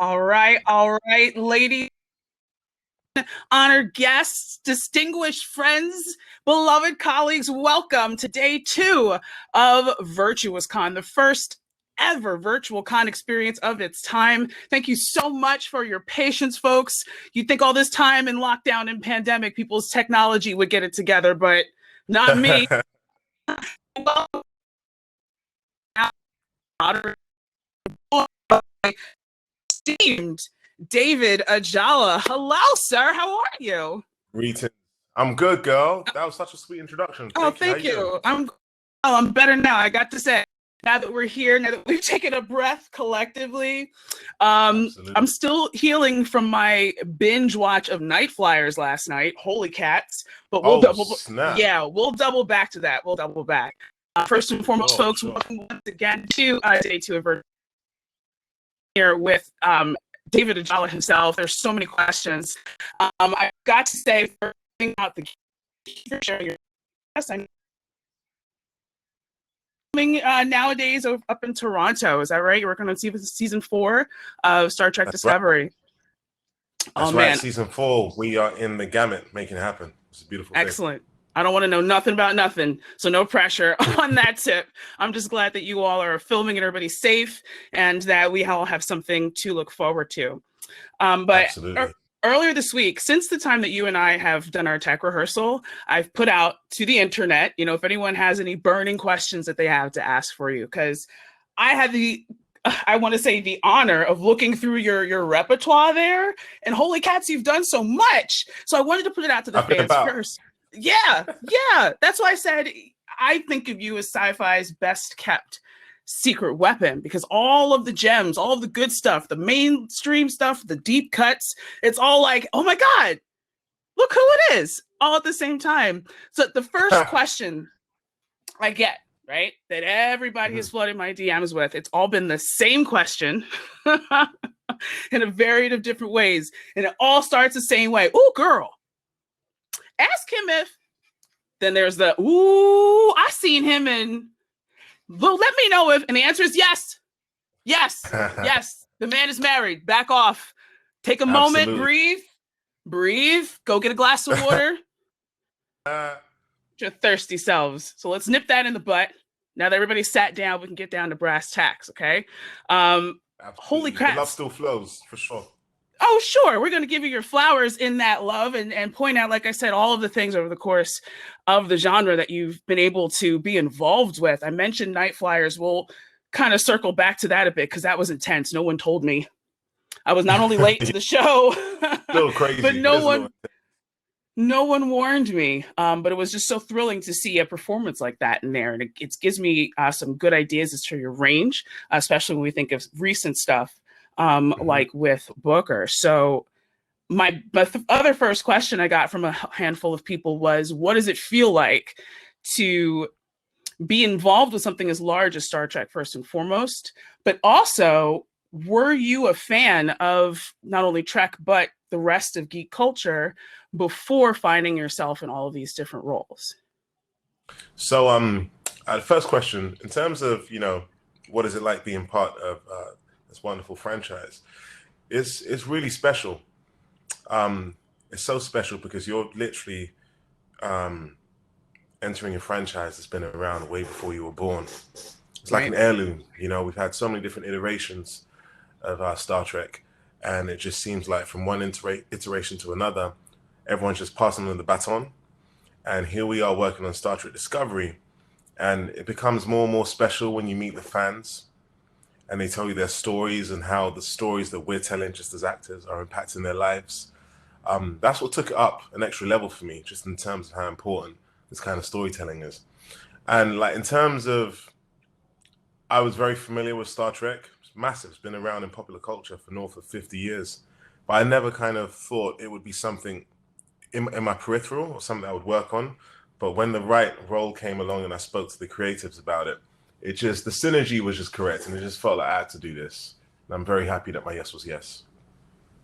All right, ladies, honored guests, distinguished friends, beloved colleagues, welcome to day two of Virtuous Con, the first ever virtual con experience of its time. Thank you so much for your patience, folks. You'd think all this time in lockdown and pandemic, people's technology would get it together, but not me. Esteemed David Ajala. Hello, sir. How are you? Greetings. I'm good, girl. That was such a sweet introduction. Oh, Thank you. How thank you doing? you. I'm better now. I got to say, now that we're here, now that we've taken a breath collectively, I'm Absolutely. still healing from my binge watch of Night Flyers last night. Holy cats! But we'll Oh, double, snap. yeah, we'll double back to that. We'll double back. First and foremost, Sure, folks, sure. welcome once again to day two of Virtuous here with David Ajala himself. There's so many questions. I got to say, for out the for sharing your guest, I'm nowadays up in Toronto. Is that right? You're working on season 4 of Star Trek That's right. Discovery. Oh That's right. man, Season 4, we are in the gamut making it happen. It's a beautiful thing. excellent. I don't want to know nothing about nothing, so no pressure on that tip. I'm just glad that you all are filming and everybody's safe, and that we all have something to look forward to. But Absolutely. earlier this week, since the time that you and I have done our tech rehearsal, I've put out to the internet, if anyone has any burning questions that they have to ask for you, because I had I want to say the honor of looking through your repertoire there, and holy cats, you've done so much. So I wanted to put it out to the I've been fans about. first. Yeah, yeah. That's why I said I think of you as Sci-Fi's best kept secret weapon, because all of the gems, all of the good stuff, the mainstream stuff, the deep cuts, it's all like, oh my God, look who it is, all at the same time. So the first question I get, right, that everybody has flooded my DMs with, it's all been the same question in a variety of different ways. And it all starts the same way. Oh, girl, ask him if. Then there's the, ooh, I seen him in. Well, let me know if. And the answer is yes. Yes. Yes. The man is married. Back off. Take a moment. Absolutely. Breathe. Breathe. Go get a glass of water. Your thirsty selves. So let's nip that in the butt. Now that everybody's sat down, we can get down to brass tacks, okay? Holy Absolutely. The crap. love still flows, for sure. Oh, sure. We're going to give you your flowers in that love and point out, like I said, all of the things over the course of the genre that you've been able to be involved with. I mentioned Night Flyers. We'll kind of circle back to that a bit because that was intense. No one told me. I was not only late to the show, Still crazy. but It is a little. no one warned me. But it was just so thrilling to see a performance like that in there. And it gives me some good ideas as to your range, especially when we think of recent stuff like with Booker. So my other first question I got from a handful of people was, what does it feel like to be involved with something as large as Star Trek first and foremost, but also, were you a fan of not only Trek, but the rest of geek culture before finding yourself in all of these different roles? So, the first question, in terms of, what is it like being part of this wonderful franchise? It's really special. It's so special because you're literally entering a franchise that's been around way before you were born. It's like Right. an heirloom. We've had so many different iterations of Star Trek, and it just seems like from one iteration to another, everyone's just passing on the baton. And here we are working on Star Trek Discovery, and it becomes more and more special when you meet the fans and they tell you their stories and how the stories that we're telling just as actors are impacting their lives. That's what took it up an extra level for me, just in terms of how important this kind of storytelling is. And like in terms of, I was very familiar with Star Trek. It's massive. It's been around in popular culture for north of 50 years. But I never kind of thought it would be something in my peripheral or something I would work on. But when the right role came along and I spoke to the creatives about it, the synergy was just correct. And it just felt like I had to do this. And I'm very happy that my yes was yes.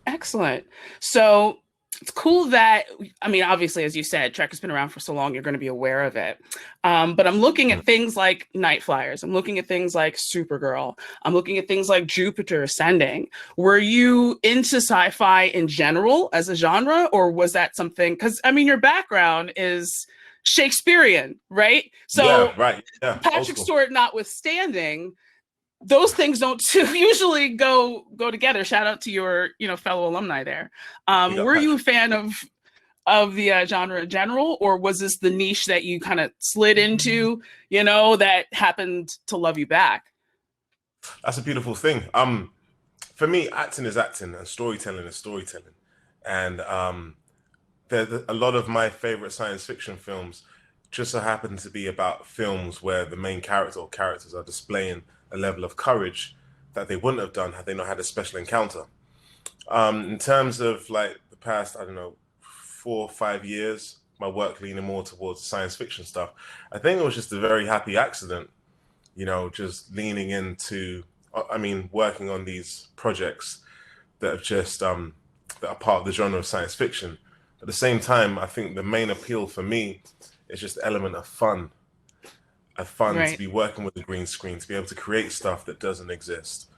Excellent. So it's cool that, I mean, obviously, as you said, Trek has been around for so long, you're going to be aware of it. But I'm looking at things like Night Flyers. I'm looking at things like Supergirl. I'm looking at things like Jupiter Ascending. Were you into sci-fi in general as a genre, or was that something? Because I mean, your background is Shakespearean, right? So Yeah, right. Yeah, old Patrick school. Stewart notwithstanding, those things don't usually go together. Shout out to your fellow alumni there. Big up Were you a Patrick. fan of the genre in general, or was this the niche that you kind of slid into, that happened to love you back? That's a beautiful thing. For me, acting is acting, and storytelling is storytelling. And a lot of my favorite science fiction films just so happen to be about films where the main character or characters are displaying a level of courage that they wouldn't have done had they not had a special encounter. In terms of like the past, I don't know, 4 or 5 years, my work leaning more towards science fiction stuff. I think it was just a very happy accident, just leaning into, I mean, working on these projects that have just that are part of the genre of science fiction. At the same time, I think the main appeal for me is just the element of fun. A fun to Right. be working with a green screen, to be able to create stuff that doesn't exist.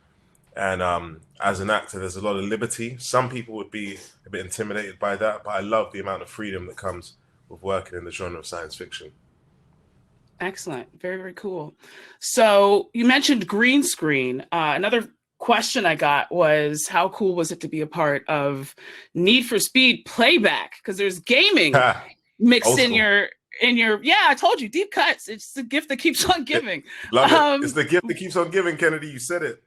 And as an actor, there's a lot of liberty. Some people would be a bit intimidated by that, but I love the amount of freedom that comes with working in the genre of science fiction. Excellent. Very, very cool. So you mentioned green screen. Another question I got was, how cool was it to be a part of Need for Speed playback? Because there's gaming mixed Old in school. your yeah, I told you, deep cuts. It's the gift that keeps on giving. Love it. It's the gift that keeps on giving, Kennedy. You said it.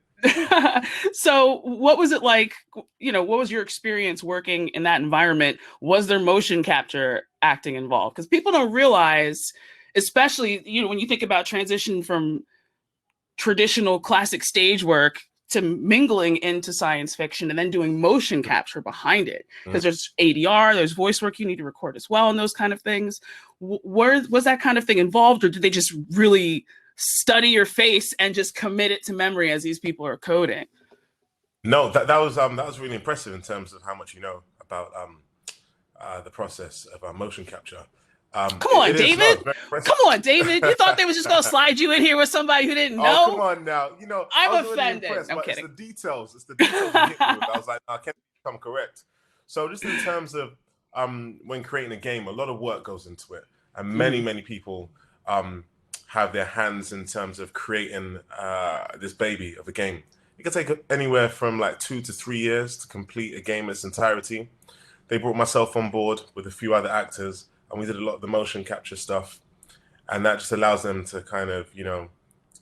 So what was it like, what was your experience working in that environment? Was there motion capture acting involved? Because people don't realize, especially, when you think about transition from traditional classic stage work to mingling into science fiction and then doing motion capture behind it, because there's ADR, there's voice work you need to record as well, and those kind of things. Was that kind of thing involved, or did they just really study your face and just commit it to memory as these people are coding? No, that was really impressive in terms of how much you know about the process of motion capture. Come on, David. Very impressive. Come on, David. You thought they was just gonna slide you in here with somebody who didn't know? Oh, come on now. I'm I was already offended. impressed, I'm but kidding. it's the details. It's the details that hit me with. I was like, I can't become correct. So just in terms of when creating a game, a lot of work goes into it, and many people have their hands in terms of creating this baby of a game. It can take anywhere from like 2 to 3 years to complete a game in its entirety. They brought myself on board with a few other actors, and we did a lot of the motion capture stuff. And that just allows them to kind of,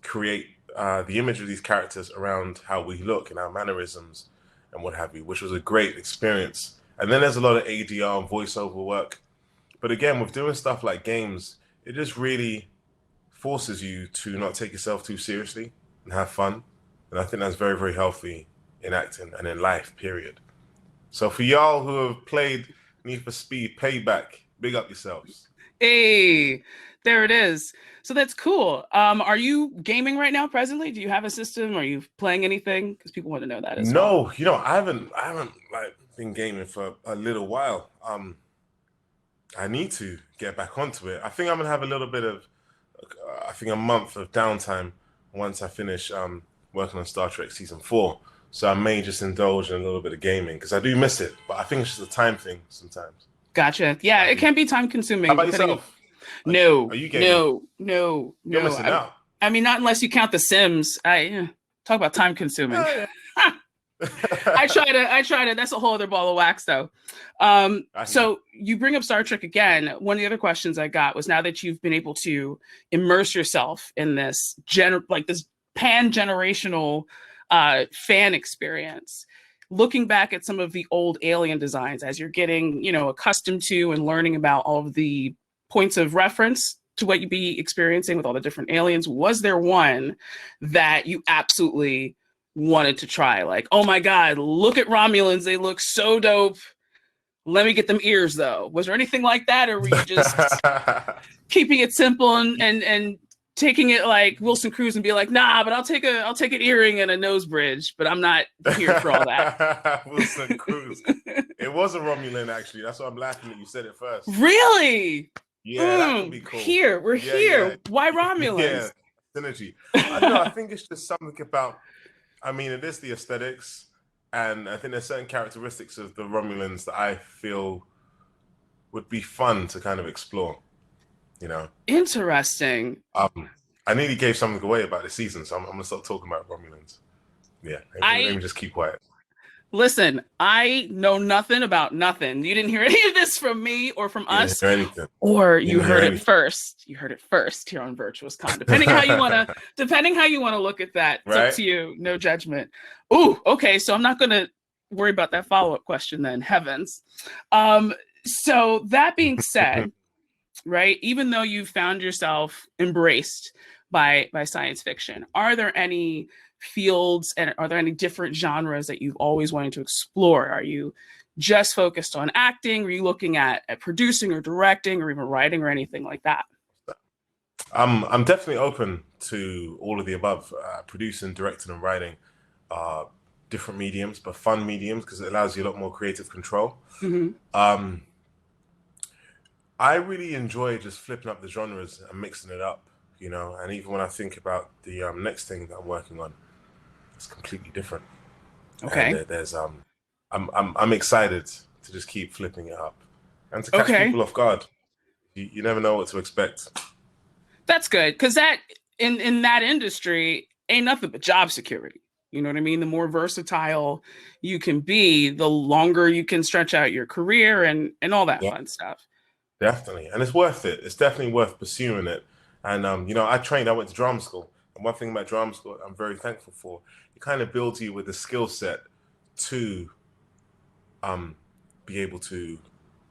create the image of these characters around how we look and our mannerisms and what have you, which was a great experience. And then there's a lot of ADR and voiceover work. But again, with doing stuff like games, it just really forces you to not take yourself too seriously and have fun. And I think that's very, very healthy in acting and in life, period. So for y'all who have played Need for Speed Payback, big up yourselves. Hey, there it is. So that's cool. Are you gaming right now presently? Do you have a system? Are you playing anything? Because people want to know that as well. No, I haven't like been gaming for a little while. I need to get back onto it. I think I'm gonna have a little bit of, I think a month of downtime once I finish working on Star Trek season 4. So I may just indulge in a little bit of gaming because I do miss it, but I think it's just a time thing sometimes. Gotcha. Yeah, it can be time consuming. How about yourself? No, Are you gaming? no. You're missing out. I mean, not unless you count The Sims. Talk about time consuming. Yeah. I try to. That's a whole other ball of wax, though. So you bring up Star Trek again. One of the other questions I got was, now that you've been able to immerse yourself in this this pan-generational fan experience, looking back at some of the old Alien designs as you're getting, accustomed to and learning about all of the points of reference to what you'd be experiencing with all the different aliens, was there one that you absolutely wanted to try? Like, oh my God, look at Romulans. They look so dope. Let me get them ears, though. Was there anything like that? Or were you just keeping it simple and taking it like Wilson Cruz and be like, nah, but I'll take an earring and a nose bridge, but I'm not here for all that. Wilson Cruz. It was a Romulan, actually. That's why I'm laughing that you said it first. Really? Yeah, that could be cool. We're here. Why Romulans? Yeah, synergy. I don't know. I think it's just something about, I mean, it is the aesthetics. And I think there's certain characteristics of the Romulans that I feel would be fun to kind of explore, you know? Interesting. I nearly gave something away about the season, so I'm going to stop talking about Romulans. Yeah, let me just keep quiet. Listen, I know nothing about nothing. You didn't hear any of this from me or from us, or you heard it first. You heard it first here on Virtuous Con. Depending how you want to look at that, it's up to you. No judgment. Ooh, okay. So I'm not going to worry about that follow-up question then. Heavens. So that being said, right? Even though you found yourself embraced by science fiction, are there any fields and are there any different genres that you've always wanted to explore? Are you just focused on acting? Are you looking at producing or directing or even writing or anything like that? I'm definitely open to all of the above, producing, directing, and writing. Different mediums, but fun mediums, because it allows you a lot more creative control. Mm-hmm. I really enjoy just flipping up the genres and mixing it up, you know. And even when I think about the next thing that I'm working on, it's completely different. Okay. And there's I'm excited to just keep flipping it up and to catch people off guard. You never know what to expect. That's good, because that in that industry ain't nothing but job security. You know what I mean? The more versatile you can be, the longer you can stretch out your career and all that fun stuff. Definitely. And it's worth it. It's definitely worth pursuing it. And, you know, I went to drama school. And one thing about drama school I'm very thankful for, it kind of builds you with a skill set to be able to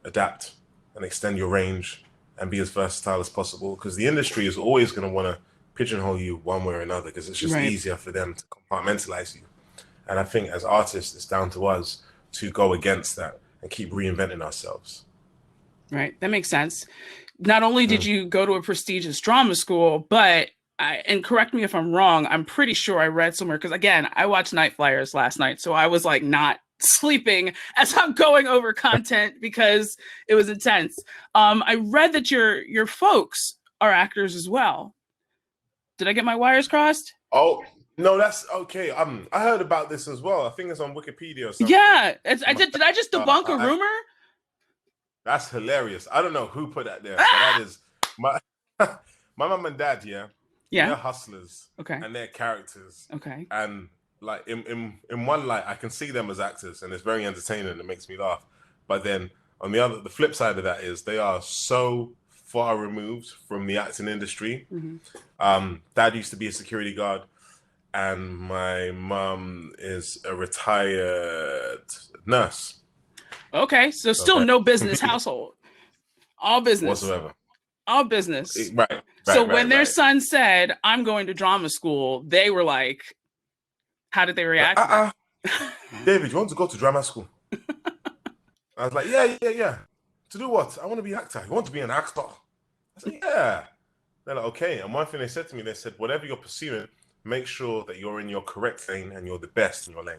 adapt and extend your range and be as versatile as possible. Because the industry is always going to want to pigeonhole you one way or another, because it's just easier for them to compartmentalize you. And I think as artists, it's down to us to go against that and keep reinventing ourselves. Right. That makes sense. Not only did you go to a prestigious drama school, but and correct me if I'm wrong, I'm pretty sure I read somewhere, because again, I watched Night Flyers last night, so I was like not sleeping as I'm going over content because it was intense. I read that your folks are actors as well. Did I get my wires crossed? Oh, no, that's okay. I heard about this as well. I think it's on Wikipedia or something. Yeah, did I just debunk a rumor? That's hilarious. I don't know who put that there, but that is my mom and dad. Yeah, they're hustlers. Okay, and they're characters. Okay, and like in one light, I can see them as actors, and it's very entertaining. And it makes me laugh. But then on the flip side of that is they are so far removed from the acting industry. Mm-hmm. Dad used to be a security guard, and my mom is a retired nurse. Okay, so still no business household. All business. Whatsoever. All business. Right. So when their son said, I'm going to drama school, they were like, how did they react? David, you want to go to drama school? I was like, yeah. To do what? I want to be an actor. You want to be an actor? I said, yeah. They're like, okay. And one thing they said to me, they said, whatever you're pursuing, make sure that you're in your correct lane and you're the best in your lane.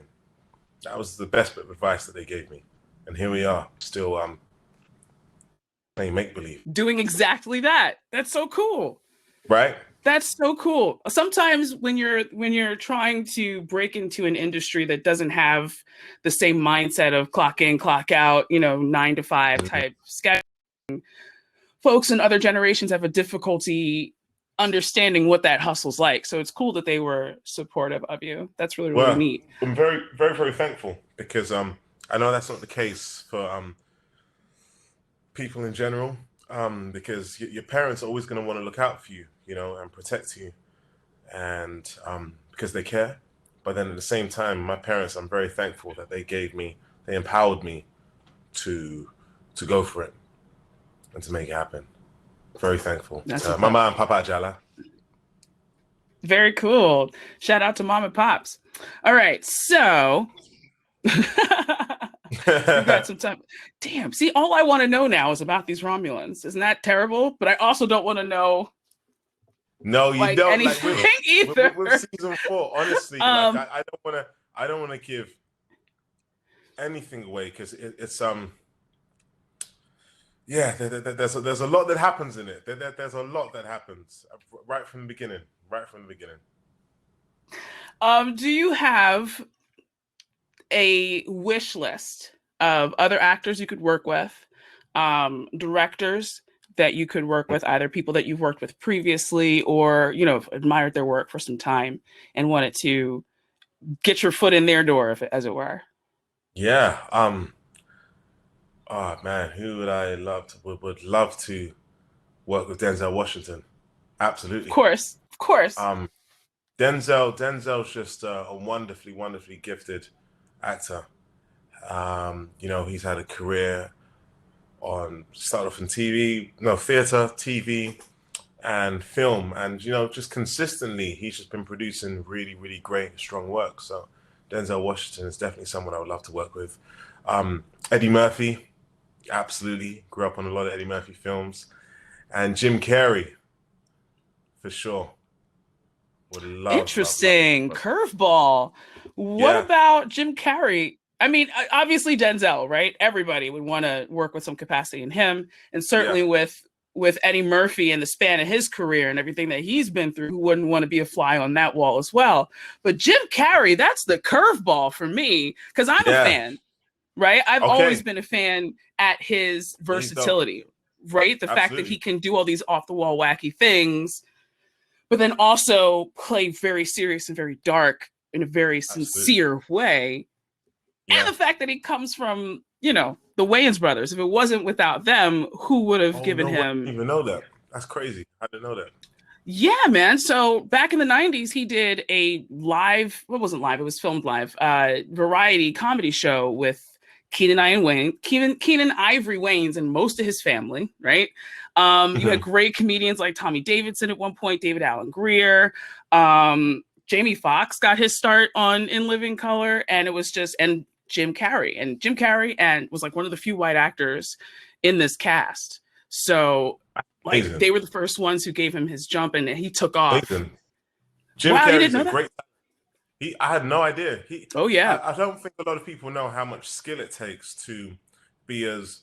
That was the best bit of advice that they gave me. And here we are, still playing make-believe. Doing exactly that. That's so cool. Right? That's so cool. Sometimes when you're trying to break into an industry that doesn't have the same mindset of clock in, clock out, 9 to 5 type scheduling, folks in other generations have a difficulty understanding what that hustle's like. So it's cool that they were supportive of you. That's really, really neat. I'm very, very, very thankful, because I know that's not the case for people in general, because your parents are always going to want to look out for you, and protect you, and because they care. But then at the same time, my parents, I'm very thankful that they empowered me to go for it and to make it happen. Very thankful. Mama and Papa Ajala. Very cool. Shout out to Mom and Pops. All right, so we got some time. Damn. See, all I want to know now is about these Romulans. Isn't that terrible? But I also don't want to know No, you like don't. Like anything either. with season 4, honestly, like I don't wanna give anything away because it's yeah, there's a lot that happens in it. There's a lot that happens right from the beginning. Right from the beginning. Do you have a wish list of other actors you could work with, directors that you could work with, either people that you've worked with previously or, you know, admired their work for some time and wanted to get your foot in their door, if as it were? Yeah. Oh man, who would I love to would love to work with Denzel Washington? Absolutely. Of course. Um, Denzel's just a wonderfully gifted actor. You know, he's had a career on started off in TV, no theater, TV, and film, and you know, just consistently, he's just been producing really great, strong work. So, Denzel Washington is definitely someone I would love to work with. Eddie Murphy, absolutely, grew up on a lot of Eddie Murphy films, and Jim Carrey, for sure. Would Interesting curveball. What Yeah. about Jim Carrey? I mean, obviously Denzel, right? Everybody would want to work with some capacity in him, and certainly Yeah. with Eddie Murphy and the span of his career and everything that he's been through, who wouldn't want to be a fly on that wall as well? But Jim Carrey, that's the curveball for me because I'm a Yeah. fan, right? I've always Okay. been a fan at his He's dope. versatility, right? The fact that he Absolutely. can do all these off the wall wacky things, but then also play very serious and very dark in a very Absolutely. sincere way. Yeah. And the fact that he comes from, you know, the Wayans brothers. If it wasn't without them, who would have given No, I him? didn't even know that. That's crazy. I didn't know that. Yeah, man. So back in the 90s, he did a live, well, it wasn't live, it was filmed live, variety comedy show with Keenan Ivory Wayans and most of his family, right? You had great comedians like Tommy Davidson at one point, David Alan Grier. Jamie Foxx got his start on In Living Color, and it was just, and Jim Carrey. And Jim Carrey was like one of the few white actors in this cast. So like Amazing. they were the first ones who gave him his jump, and he took off. Amazing. Jim Wow, you Carrey's didn't know a that? great. I had no idea. Oh yeah. I don't think a lot of people know how much skill it takes to be as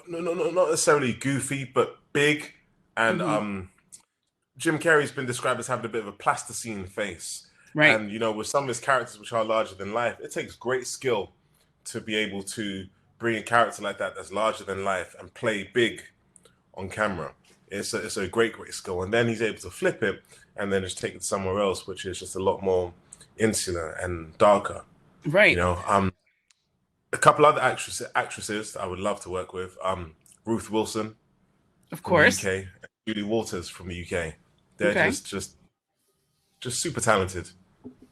no, not necessarily goofy, but big. And Jim Carrey's been described as having a bit of a plasticine face. Right. And you know, with some of his characters which are larger than life, it takes great skill to be able to bring a character like that that's larger than life and play big on camera. It's a great skill. And then he's able to flip it and then just take it somewhere else, which is just a lot more insular and darker. Right. You know, a couple other actresses I would love to work with. Ruth Wilson, of from course. the UK, and Julie Walters from the UK. They're Okay. just super talented,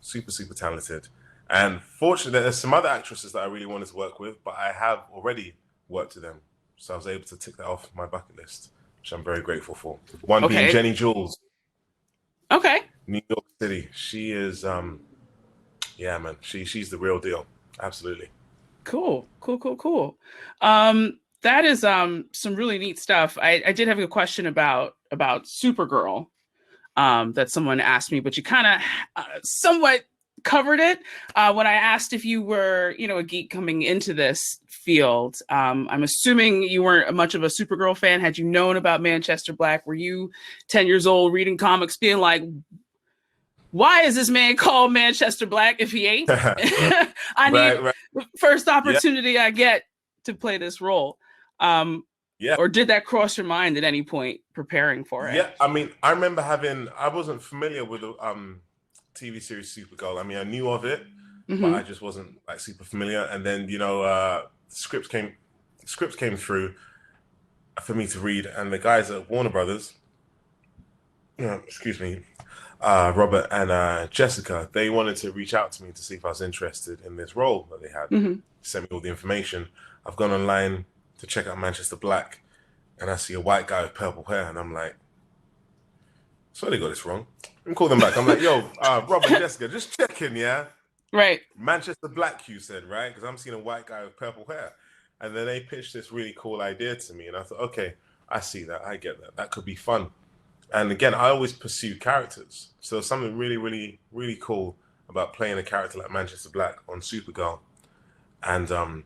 super talented. And fortunately, there's some other actresses that I really wanted to work with, but I have already worked with them, so I was able to tick that off my bucket list, which I'm very grateful for. One being Jenny Jules. Okay. New York City. She is, yeah, man. She's the real deal. Absolutely. Cool. That is some really neat stuff. I did have a question about Supergirl that someone asked me, but you kind of somewhat covered it when I asked if you were, you know, a geek coming into this field. I'm assuming you weren't much of a Supergirl fan. Had you known about Manchester Black? Were you 10 years old reading comics being like, why is this man called Manchester Black if he ain't? I need first opportunity I get to play this role. Or did that cross your mind at any point preparing for it? Yeah, I mean, I remember I wasn't familiar with the TV series Supergirl. I mean, I knew of it, but I just wasn't like super familiar. And then, you know, scripts came through for me to read, and the guys at Warner Brothers, excuse me, Robert and Jessica, they wanted to reach out to me to see if I was interested in this role that they had. Sent me all the information. I've gone online to check out Manchester Black, and I see a white guy with purple hair, and I'm like, so they got this wrong. I'm call them back. I'm like, yo, Robert and Jessica, just checking, yeah? Right. Manchester Black, you said, right? Because I'm seeing a white guy with purple hair. And then they pitched this really cool idea to me, and I thought, okay, I see that. I get that. That could be fun. And again, I always pursue characters. So something really, really, really cool about playing a character like Manchester Black on Supergirl, and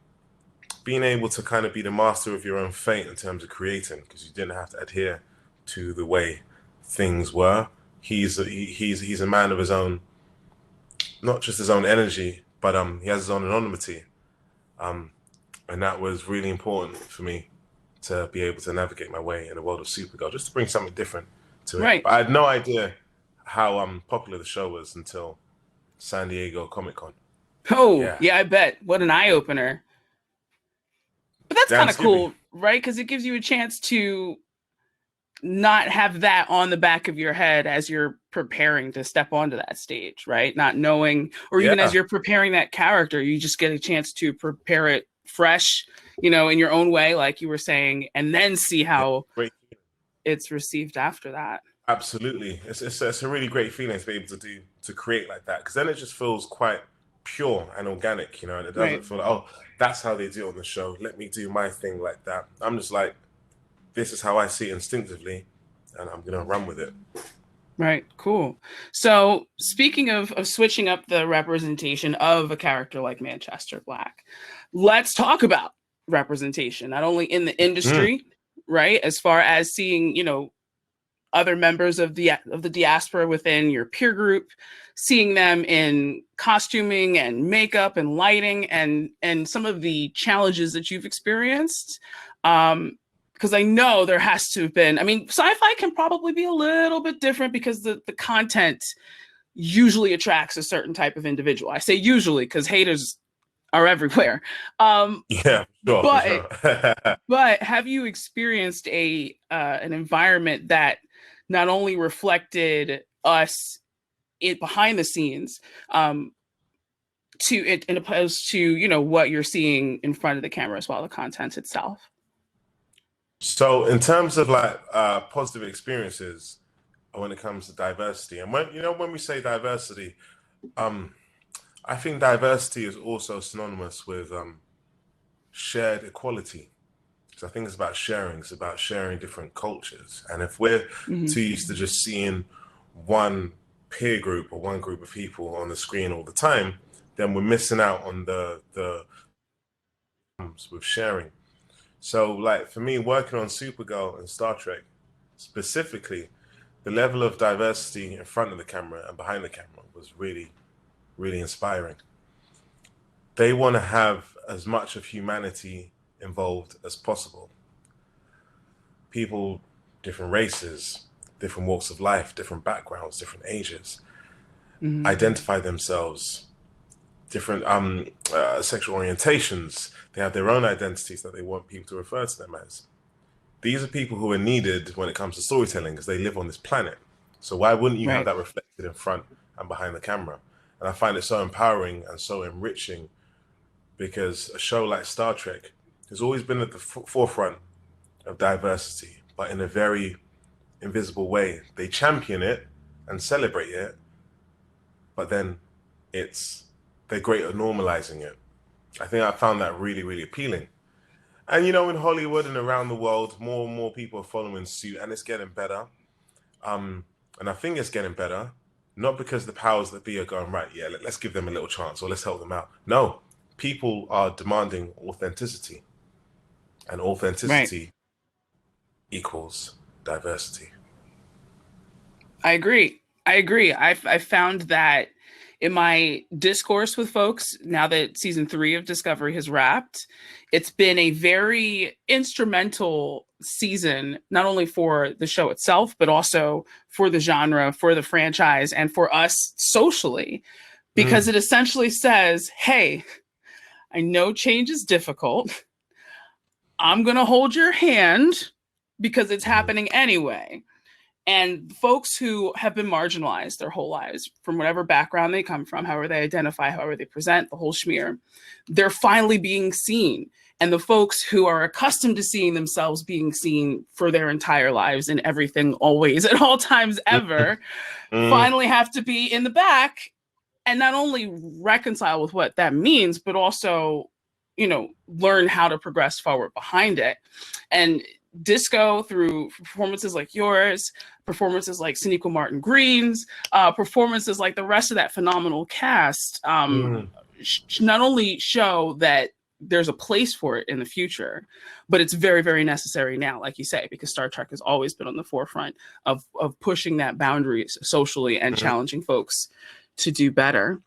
being able to kind of be the master of your own fate in terms of creating, because you didn't have to adhere to the way things were. He's a man of his own, not just his own energy, but he has his own anonymity, and that was really important for me to be able to navigate my way in the world of Supergirl, just to bring something different to it. Right. But I had no idea how popular the show was until San Diego Comic-Con. Oh, yeah, I bet. What an eye-opener. But that's kind of cool, right? Because it gives you a chance to not have that on the back of your head as you're preparing to step onto that stage, right? Not knowing, or even as you're preparing that character, you just get a chance to prepare it fresh, in your own way, like you were saying, and then see how it's received after that. Absolutely. It's a really great feeling to be able to create like that, because then it just feels quite pure and organic, and it doesn't feel like, oh, that's how they do it on the show, let me do my thing like that. I'm just like, this is how I see it instinctively, and I'm gonna run with it. Right. Cool. So speaking of switching up the representation of a character like Manchester Black, let's talk about representation, not only in the industry, right, as far as seeing, other members of the diaspora within your peer group, seeing them in costuming and makeup and lighting and some of the challenges that you've experienced. Because I know there has to have been, Sci-Fi can probably be a little bit different because the content usually attracts a certain type of individual. I say usually because haters are everywhere. Yeah, sure, but have you experienced an environment that not only reflected us behind the scenes, to it, and opposed to what you're seeing in front of the camera as well, the content itself? So in terms of like positive experiences when it comes to diversity, and when we say diversity, I think diversity is also synonymous with shared equality. So I think it's about sharing. It's about sharing different cultures. And if we're too used to just seeing one peer group or one group of people on the screen all the time, then we're missing out on the with sharing. So like for me, working on Supergirl and Star Trek specifically, the level of diversity in front of the camera and behind the camera was really, really inspiring. They want to have as much of humanity involved as possible. People, different races, different walks of life, different backgrounds, different ages, identify themselves, different sexual orientations. They have their own identities that they want people to refer to them as. These are people who are needed when it comes to storytelling because they live on this planet. So why wouldn't you have that reflected in front and behind the camera? And I find it so empowering and so enriching, because a show like Star Trek has always been at the forefront of diversity, but in a very invisible way. They champion it and celebrate it, but then they're great at normalizing it. I think I found that really, really appealing. And in Hollywood and around the world, more and more people are following suit, and it's getting better. And I think it's getting better, not because the powers that be are going, right, yeah, let's give them a little chance or let's help them out. No, people are demanding authenticity, and authenticity equals diversity. I agree. I found that in my discourse with folks, now that season 3 of Discovery has wrapped, it's been a very instrumental season, not only for the show itself, but also for the genre, for the franchise, and for us socially, because it essentially says, hey, I know change is difficult. I'm going to hold your hand because it's happening anyway. And folks who have been marginalized their whole lives, from whatever background they come from, however they identify, however they present, the whole schmear, they're finally being seen. And the folks who are accustomed to seeing themselves being seen for their entire lives in everything, always, at all times, ever, finally have to be in the back and not only reconcile with what that means, but also, learn how to progress forward behind it. And disco through performances like yours, performances like Sonequa Martin Green's, performances like the rest of that phenomenal cast, not only show that there's a place for it in the future, but it's very, very necessary now, like you say, because Star Trek has always been on the forefront of pushing that boundary socially and challenging folks to do better.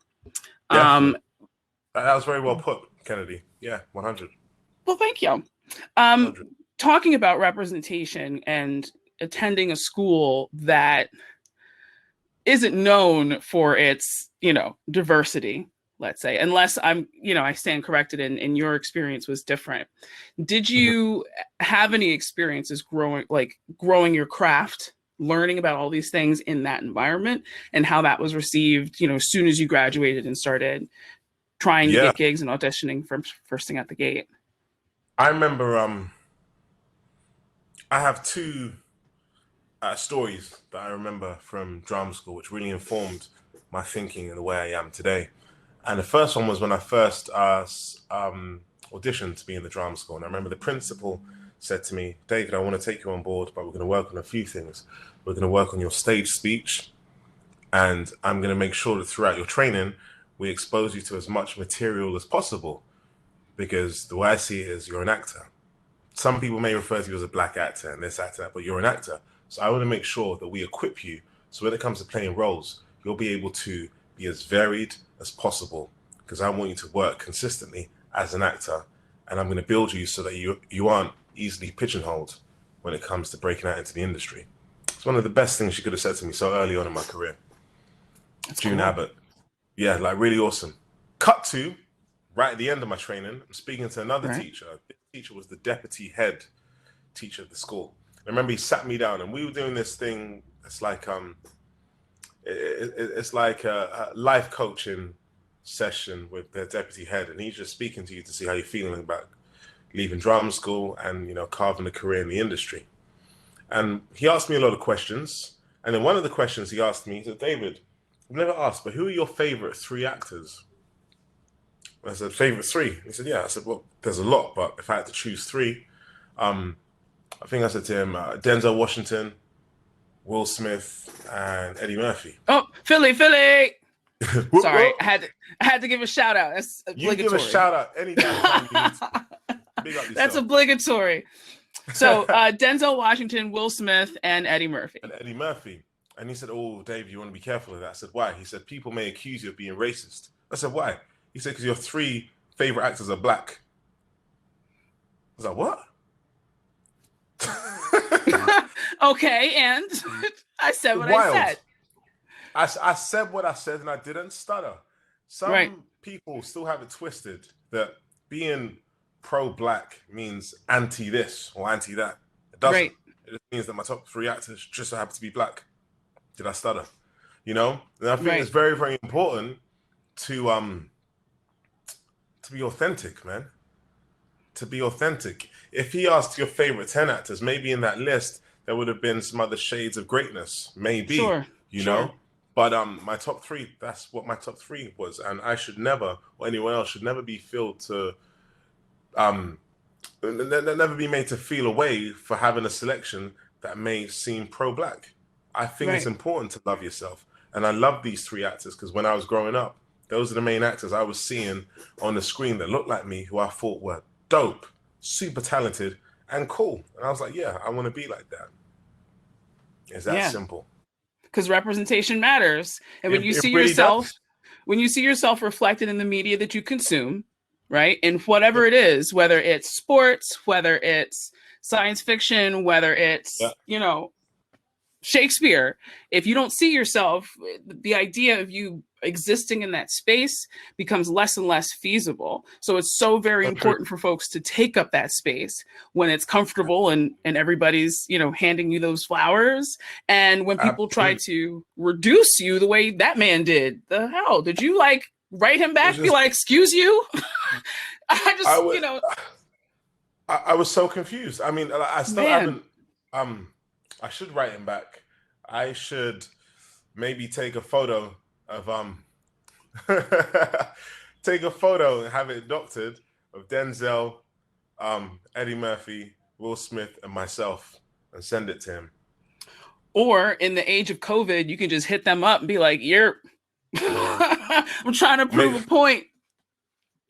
That was very well put, Kennedy. Yeah, 100. Well, thank you. Talking about representation and attending a school that isn't known for its, diversity, let's say, unless I stand corrected and your experience was different. Did you have any experiences growing your craft, learning about all these things in that environment, and how that was received, as soon as you graduated and started trying to get gigs and auditioning from first thing at the gate? I remember I have two stories that I remember from drama school, which really informed my thinking and the way I am today. And the first one was when I first auditioned to be in the drama school. And I remember the principal said to me, David, I want to take you on board, but we're going to work on a few things. We're going to work on your stage speech. And I'm going to make sure that throughout your training, we expose you to as much material as possible. Because the way I see it is you're an actor. Some people may refer to you as a black actor and this actor, but you're an actor. So I want to make sure that we equip you. So when it comes to playing roles, you'll be able to be as varied as possible, because I want you to work consistently as an actor. And I'm going to build you so that you aren't easily pigeonholed when it comes to breaking out into the industry. It's one of the best things she could have said to me so early on in my career. That's June cool. Abbott. Yeah, really awesome. Cut to right at the end of my training, I'm speaking to another teacher. The teacher was the deputy head teacher of the school. I remember he sat me down and we were doing this thing. It's like it's like a life coaching session with the deputy head, and he's just speaking to you to see how you're feeling about leaving drama school and carving a career in the industry. And he asked me a lot of questions, and then one of the questions he asked me, he said, David, I've never asked, but who are your favorite 3 actors? I said, favorite 3? He said, yeah. I said, well, there's a lot, but if I had to choose 3, I think I said to him, Denzel Washington, Will Smith, and Eddie Murphy. Oh, Philly! Sorry, I had to give a shout out. That's obligatory. You give a shout out anytime you need to. Big up yourself. That's obligatory. So Denzel Washington, Will Smith, and Eddie Murphy. And he said, oh, Dave, you want to be careful of that. I said, why? He said, people may accuse you of being racist. I said, why? He said, because your 3 favorite actors are black. I was like, what? Okay, and I said what I said. I said what I said, and I didn't stutter. Some people still have it twisted that being pro-black means anti-this or anti-that. It doesn't. It just means that my top 3 actors just so happen to be black. Did I stutter? And I think it's very, very important to be authentic, man. To be authentic. If he asked your favorite 10 actors, maybe in that list there would have been some other shades of greatness, maybe. You know. But my top 3, that's what my top 3 was, and I should never, or anyone else should never be filled to, never be made to feel away for having a selection that may seem pro-black. I think it's important to love yourself, and I love these 3 actors because when I was growing up, those are the main actors I was seeing on the screen that looked like me, who I thought were dope, super talented, and cool. And I was like, yeah, I want to be like that. It's that simple. Because representation matters, and when you see yourself reflected in the media that you consume, right, and whatever it is, whether it's sports, whether it's science fiction, whether it's Shakespeare, if you don't see yourself, the idea of you existing in that space becomes less and less feasible. So it's so very important for folks to take up that space when it's comfortable and everybody's, handing you those flowers. And when people try to reduce you the way that man did, the hell, did you write him back? Be like, excuse you? I was so confused. I mean, I still haven't, I should write him back. I should maybe take a photo of take a photo and have it doctored of Denzel, Eddie Murphy, Will Smith, and myself and send it to him. Or in the age of COVID, you can just hit them up and be like, "You're, I'm trying to prove a point.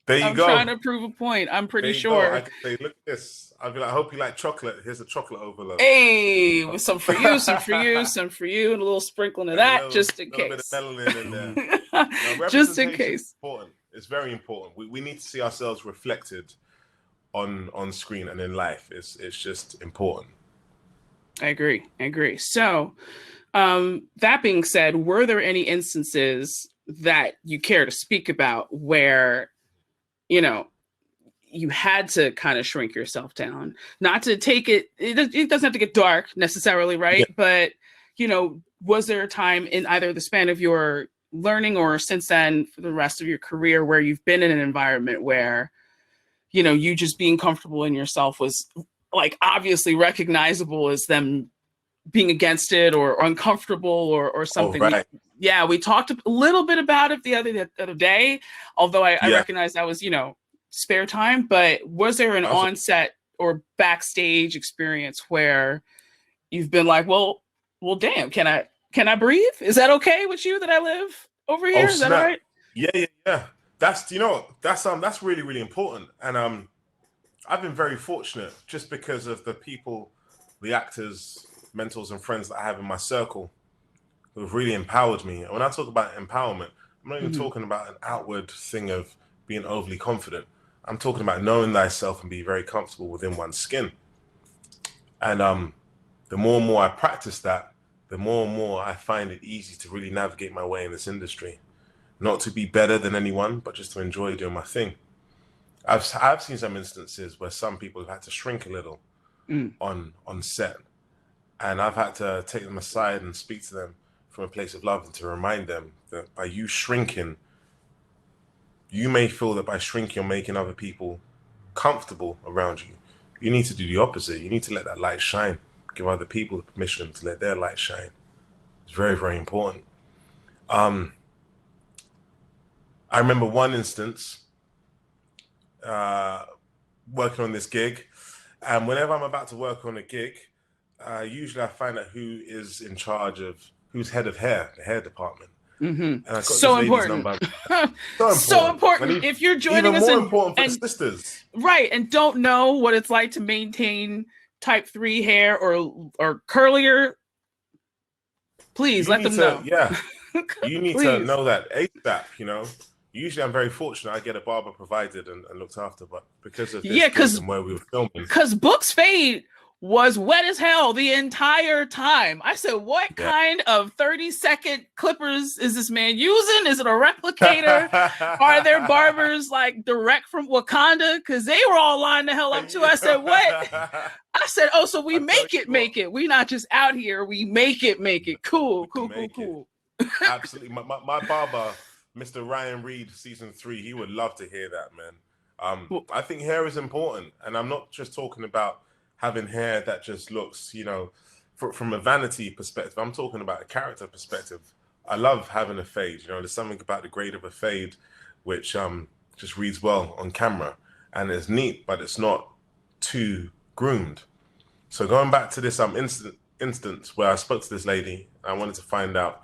There you I'm go. trying to prove a point. I'm pretty there you sure." go. I can say, look at this. I'd be like, I hope you like chocolate. Here's a chocolate overload. Hey, with some for you, some for you, some for you, and a little sprinkling of that, just in case. A little bit of melanin in there. Now, just in case. Is important. It's very important. We need to see ourselves reflected on screen and in life. It's just important. I agree. So, that being said, were there any instances that you care to speak about where, you know, you had to kind of shrink yourself down? Not to take it doesn't have to get dark necessarily, right? Yeah. But, you know, was there a time in either the span of your learning or since then for the rest of your career where you've been in an environment where, you know, you just being comfortable in yourself was like obviously recognizable as them being against it or uncomfortable or something? Oh, right. We talked a little bit about it the other day, although I recognize that was, you know, spare time. But was there an onset or backstage experience where you've been like, well, damn, can I breathe? Is that okay with you that I live over here? Is that all right? Yeah. That's that's really, really important. And I've been very fortunate just because of the people, the actors, mentors, and friends that I have in my circle who have really empowered me. And when I talk about empowerment, I'm not even talking about an outward thing of being overly confident. I'm talking about knowing thyself and be very comfortable within one's skin. And the more and more I practice that, the more and more I find it easy to really navigate my way in this industry. Not to be better than anyone, but just to enjoy doing my thing. I've seen some instances where some people have had to shrink a little on set. And I've had to take them aside and speak to them from a place of love and to remind them that by you shrinking, you may feel that by shrinking, you're making other people comfortable around you. You need to do the opposite. You need to let that light shine. Give other people the permission to let their light shine. It's very, very important. I remember one instance working on this gig. And whenever I'm about to work on a gig, usually I find out who is in charge of, who's head of hair, the hair department. And I got so important. So important. If you're joining us, even more important for the sisters, right? And don't know what it's like to maintain type 3 hair or curlier. Please let them know. Yeah, you need to know that ASAP. You know, usually I'm very fortunate. I get a barber provided and looked after, but because of this and where we were filming, because Books Fade was wet as hell the entire time. I said, what kind of 30-second clippers is this man using? Is it a replicator? Are there barbers like direct from Wakanda? Because they were all lined the hell up too. I said, what? I said, oh, so we make it. We not just out here. We make it. Cool. Absolutely. My barber, Mr. Ryan Reed, season 3, he would love to hear that, man. I think hair is important. And I'm not just talking about having hair that just looks, you know, from a vanity perspective. I'm talking about a character perspective. I love having a fade. You know, there's something about the grade of a fade which just reads well on camera. And it's neat, but it's not too groomed. So going back to this instance where I spoke to this lady, I wanted to find out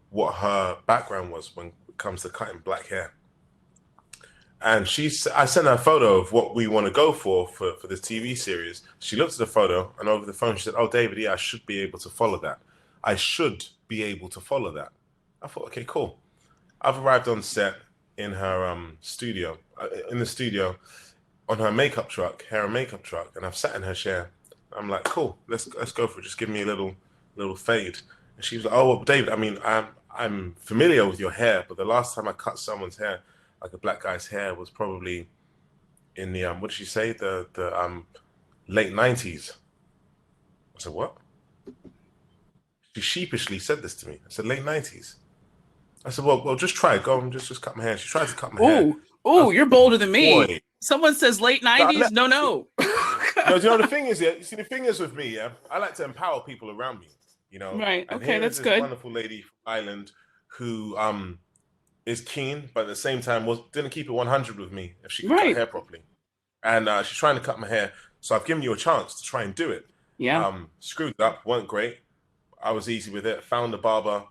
what her background was when it comes to cutting black hair. And I sent her a photo of what we want to go for this TV series. She looked at the photo and over the phone, she said, oh, David, yeah, I should be able to follow that. I thought, okay, cool. I've arrived on set in her studio, on her makeup truck, hair and makeup truck, and I've sat in her chair. I'm like, cool, let's go for it. Just give me a little fade. And she was like, oh, well, David, I mean, I'm familiar with your hair, but the last time I cut someone's hair, like a black guy's hair, was probably in the what did she say? The late 90s. I said, what? She sheepishly said this to me. I said, late 90s. I said, well, just try it. Go and just cut my hair. She tried to cut my hair. Oh, you're bolder than me. Boy. Someone says late 90s. No. No, you know, the thing is, you see, the thing is with me, I like to empower people around me, you know. Right. And okay, that's good. Wonderful lady from Ireland who is keen, but at the same time didn't keep it 100 with me if she could cut hair properly. And she's trying to cut my hair. So I've given you a chance to try and do it. Yeah. Screwed it up, weren't great. I was easy with it. Found a barber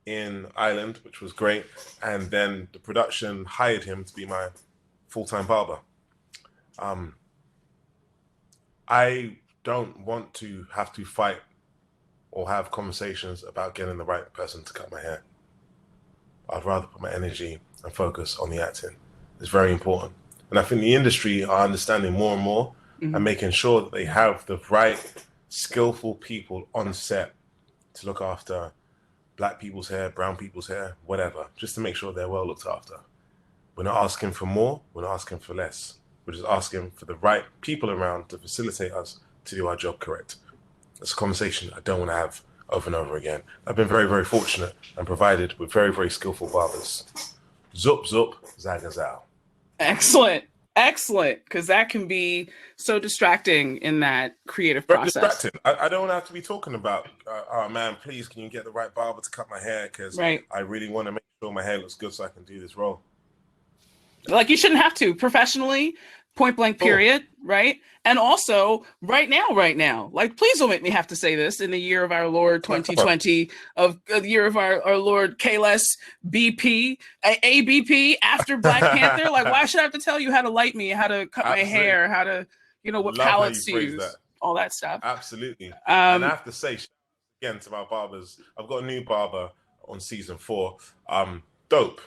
in Ireland, which was great. And then the production hired him to be my full-time barber. I don't want to have to fight or have conversations about getting the right person to cut my hair. I'd rather put my energy and focus on the acting. It's very important. And I think the industry are understanding more and more and making sure that they have the right skillful people on set to look after black people's hair, brown people's hair, whatever, just to make sure they're well looked after. We're not asking for more, we're not asking for less. We're just asking for the right people around to facilitate us to do our job correct. It's a conversation I don't want to have over and over again. I've been very, very fortunate and provided with very, very skillful barbers. Zup, zup, zagazal. Excellent. Excellent. Because that can be so distracting in that creative process. Distracting. I don't want to have to be talking about, oh man, please, can you get the right barber to cut my hair? Because I really want to make sure my hair looks good so I can do this role. Like, you shouldn't have to professionally, point blank period, right? And also right now, like, please don't make me have to say this in the year of our Lord 2020, of the year of our Lord K-less BP, ABP after Black Panther. Like, why should I have to tell you how to light me, how to cut my hair, how to, what palettes to use, all that stuff. Absolutely. And I have to say, again, to my barbers, I've got a new barber on season 4. Dope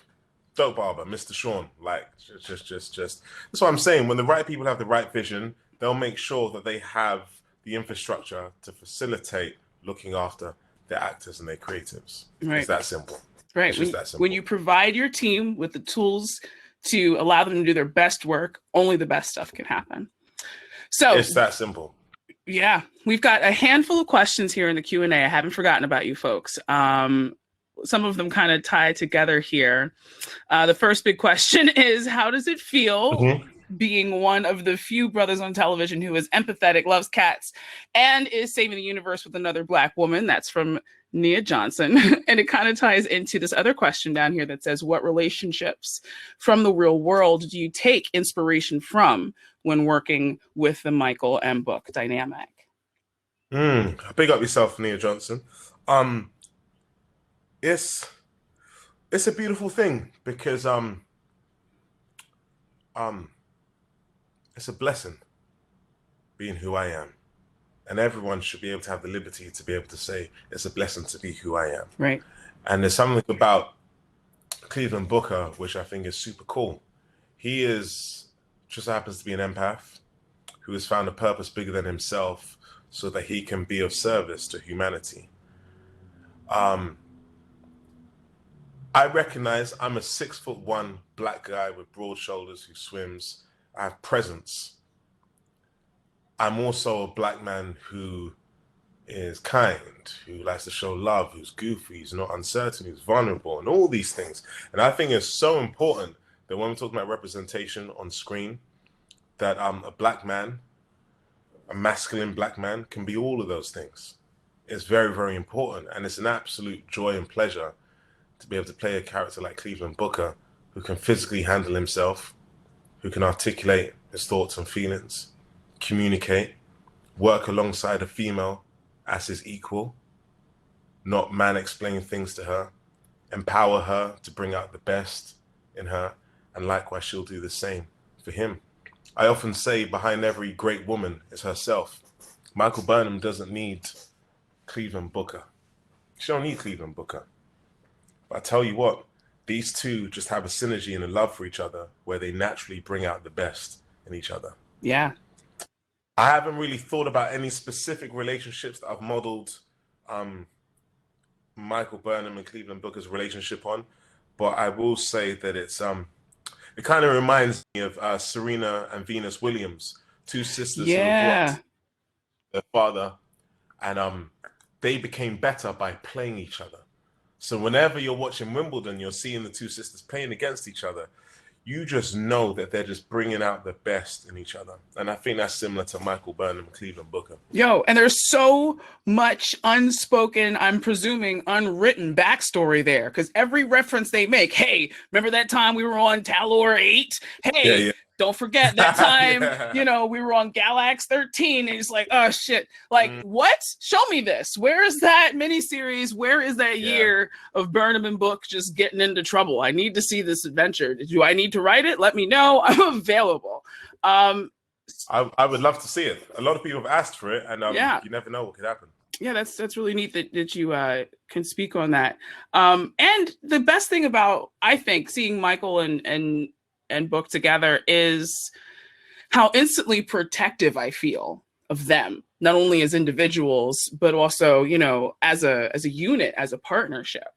barber, Mr. Sean. Like, just. That's what I'm saying. When the right people have the right vision, they'll make sure that they have the infrastructure to facilitate looking after their actors and their creatives. Right. It's that simple. Right. It's just that simple. When you provide your team with the tools to allow them to do their best work, only the best stuff can happen. So it's that simple. Yeah. We've got a handful of questions here in the Q&A. I haven't forgotten about you folks. Some of them kind of tie together here. The first big question is, how does it feel being one of the few brothers on television who is empathetic, loves cats, and is saving the universe with another Black woman? That's from Nia Johnson. And it kind of ties into this other question down here that says, what relationships from the real world do you take inspiration from when working with the Michael and Book dynamic? Big up yourself, Nia Johnson. It's a beautiful thing because it's a blessing being who I am, and everyone should be able to have the liberty to be able to say it's a blessing to be who I am. Right. And there's something about Cleveland Booker which I think is super cool. He just happens to be an empath who has found a purpose bigger than himself so that he can be of service to humanity. I recognize I'm a 6'1" Black guy with broad shoulders who swims. I have presence. I'm also a Black man who is kind, who likes to show love, who's goofy, who's not uncertain, who's vulnerable, and all these things. And I think it's so important that when we're talking about representation on screen, that a Black man, a masculine Black man, can be all of those things. It's very, very important. And it's an absolute joy and pleasure to be able to play a character like Cleveland Booker, who can physically handle himself, who can articulate his thoughts and feelings, communicate, work alongside a female as his equal, not man-explain things to her, empower her to bring out the best in her, and likewise she'll do the same for him. I often say behind every great woman is herself. Michael Burnham doesn't need Cleveland Booker. She don't need Cleveland Booker. But I tell you what, these two just have a synergy and a love for each other where they naturally bring out the best in each other. Yeah. I haven't really thought about any specific relationships that I've modeled Michael Burnham and Cleveland Booker's relationship on, but I will say that it kind of reminds me of Serena and Venus Williams, two sisters who have lost their father, and they became better by playing each other. So whenever you're watching Wimbledon, you're seeing the two sisters playing against each other. You just know that they're just bringing out the best in each other. And I think that's similar to Michael Burnham and Cleveland Booker. Yo, and there's so much unspoken, I'm presuming, unwritten backstory there. Because every reference they make, hey, remember that time we were on Talor 8? Hey, don't forget that time, Yeah. you know, we were on Galax 13, and he's like, oh shit, like what? Show me this. Where is that miniseries? Where is that year of Burnham and Book just getting into trouble? I need to see this adventure. Do I need to write it? Let me know. I'm available. I would love to see it. A lot of people have asked for it, and you never know what could happen. Yeah, that's really neat that you can speak on that. And the best thing about, I think, seeing Michael and Book together is how instantly protective I feel of them, not only as individuals, but also, you know, as a unit, as a partnership.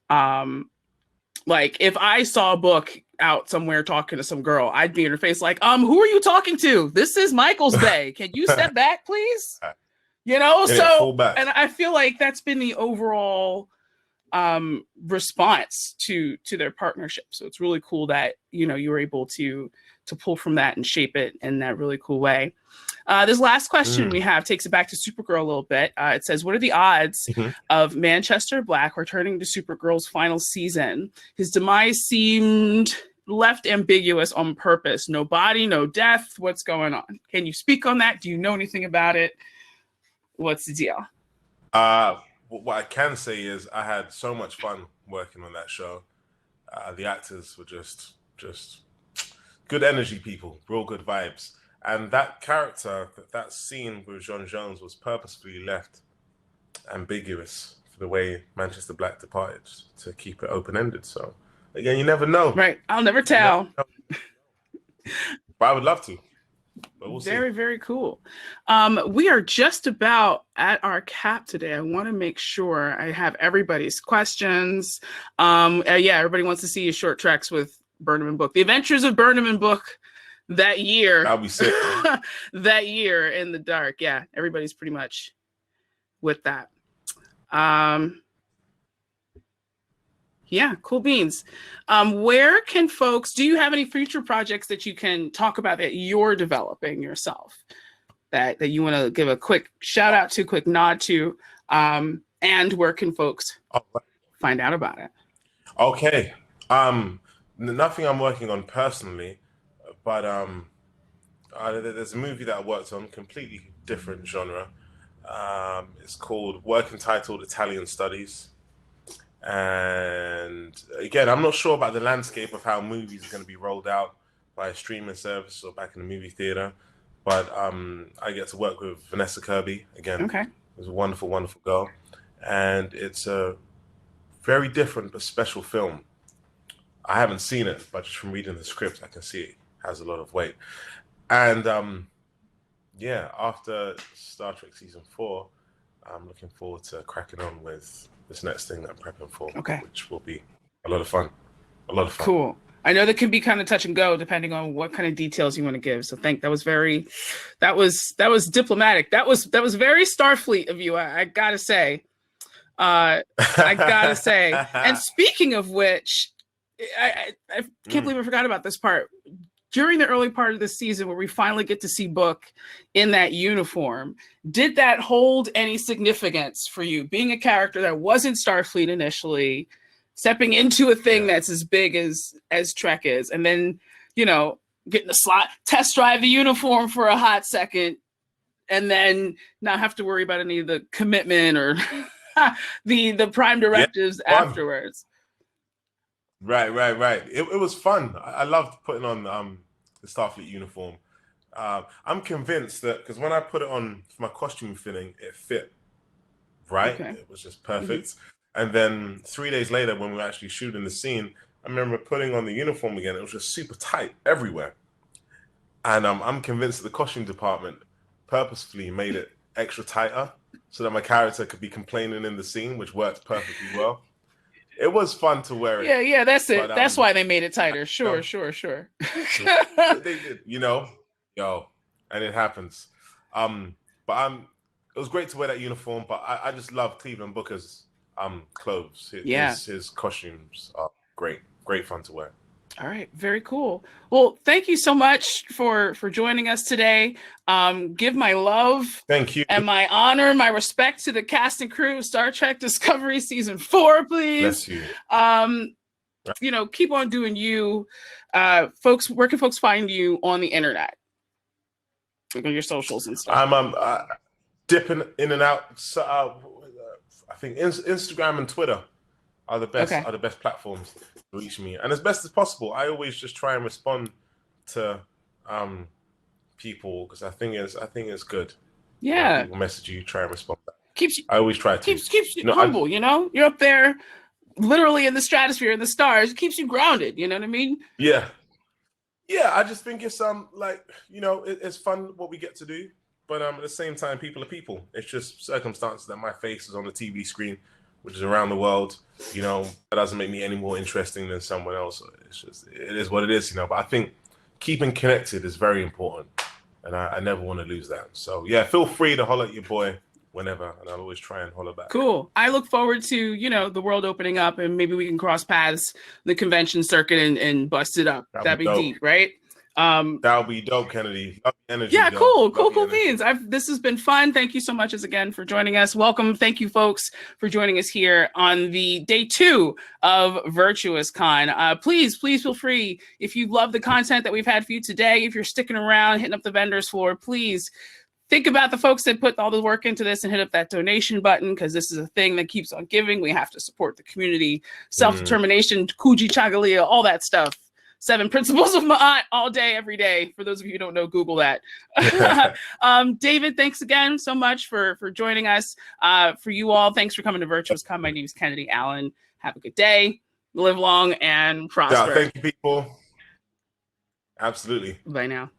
Like if I saw Book out somewhere talking to some girl, I'd be in her face like, who are you talking to? This is Michael's bay. Can you step back, please? You know, and I feel like that's been the overall response to their partnership. So it's really cool that, you know, you were able to pull from that and shape it in that really cool way. This last question we have takes it back to Supergirl a little bit. It says, what are the odds of Manchester Black returning to Supergirl's final season? His demise seemed left ambiguous on purpose. No body, no death. What's going on? Can you speak on that? Do you know anything about it? What's the deal? What I can say is I had so much fun working on that show. The actors were just good energy people, real good vibes. And that character, that scene with John Jones was purposefully left ambiguous for the way Manchester Black departed, to keep it open-ended. So again, you never know. Right. I'll never tell. But I would love to. But we'll see. Very cool. We are just about at our cap today. I want to make sure I have everybody's questions. Everybody wants to see your short tracks with Burnham and Book. The Adventures of Burnham and Book that year. I'll be sick. That year in the dark. Yeah, everybody's pretty much with that. Yeah, cool beans. Where can folks, do you have any future projects that you can talk about that you're developing yourself that you want to give a quick shout out to, quick nod to, and where can folks find out about it? Okay. Nothing I'm working on personally, but there's a movie that I worked on, completely different genre. It's called working titled Italian Studies. And again, I'm not sure about the landscape of how movies are going to be rolled out by a streaming service or back in the movie theater, but I get to work with Vanessa Kirby again. Okay. It's a wonderful, wonderful girl, and it's a very different but special film. I haven't seen it, but just from reading the script, I can see it has a lot of weight. And after Star Trek season 4, I'm looking forward to cracking on with this next thing that I'm prepping for, which will be a lot of fun. Cool. I know that can be kind of touch and go depending on what kind of details you want to give. So that was diplomatic. That was very Starfleet of you. I gotta say. And speaking of which, I can't believe I forgot about this part. During the early part of the season where we finally get to see Book in that uniform, did that hold any significance for you? Being a character that wasn't Starfleet initially, stepping into a thing that's as big as Trek is, and then, you know, getting to test drive the uniform for a hot second, and then not have to worry about any of the commitment or the prime directives afterwards. Right. It was fun. I loved putting on the Starfleet uniform. I'm convinced that because when I put it on for my costume fitting, it fit right. Okay. It was just perfect. And then 3 days later, when we were actually shooting the scene, I remember putting on the uniform again. It was just super tight everywhere. And I'm convinced that the costume department purposefully made it extra tighter so that my character could be complaining in the scene, which worked perfectly well. It was fun to wear it. Yeah, that's it. But, that's why they made it tighter. Sure. They did, and it happens. But it was great to wear that uniform, but I just love Cleveland Booker's clothes. His costumes are great fun to wear. All right, very cool. Well, thank you so much for joining us today. Give my love, thank you, and my honor, my respect to the cast and crew of Star Trek Discovery Season 4, please. Bless you. you know, keep on doing you. Folks, where can folks find you on the internet? Like on your socials and stuff. I'm dipping in and out. So, I think Instagram and Twitter are the best platforms to reach me, and as best as possible, I always just try and respond to people because I think it's good. Yeah, when people message you, try and respond back. Keeps you. I always try to keeps you humble. You know, you're up there, literally in the stratosphere, in the stars. It keeps you grounded. You know what I mean? Yeah. I just think it's like, you know, it's fun what we get to do, but at the same time, people are people. It's just circumstances that my face is on the TV screen, which is around the world. You know, that doesn't make me any more interesting than someone else. It's just, it is what it is, you know. But I think keeping connected is very important, and I never want to lose that. So yeah, feel free to holler at your boy whenever, and I'll always try and holler back. Cool. I look forward to, you know, the world opening up, and maybe we can cross paths the convention circuit and bust it up. That'd be deep, right? That'll be dope, Kennedy. Energy, yeah, though. cool beans. This has been fun. Thank you so much again for joining us. Welcome. Thank you, folks, for joining us here on the day 2 of Virtuous Con. Please feel free, if you love the content that we've had for you today, if you're sticking around, hitting up the vendors floor, please think about the folks that put all the work into this and hit up that donation button, because this is a thing that keeps on giving. We have to support the community, self-determination, Kuji Chagalia, all that stuff. 7 principles of Ma'at all day, every day. For those of you who don't know, Google that. David, thanks again so much for joining us. For you all, thanks for coming to Virtuous Con. My name is Kennedy Allen. Have a good day. Live long and prosper. Yeah, thank you, people. Absolutely. Bye now.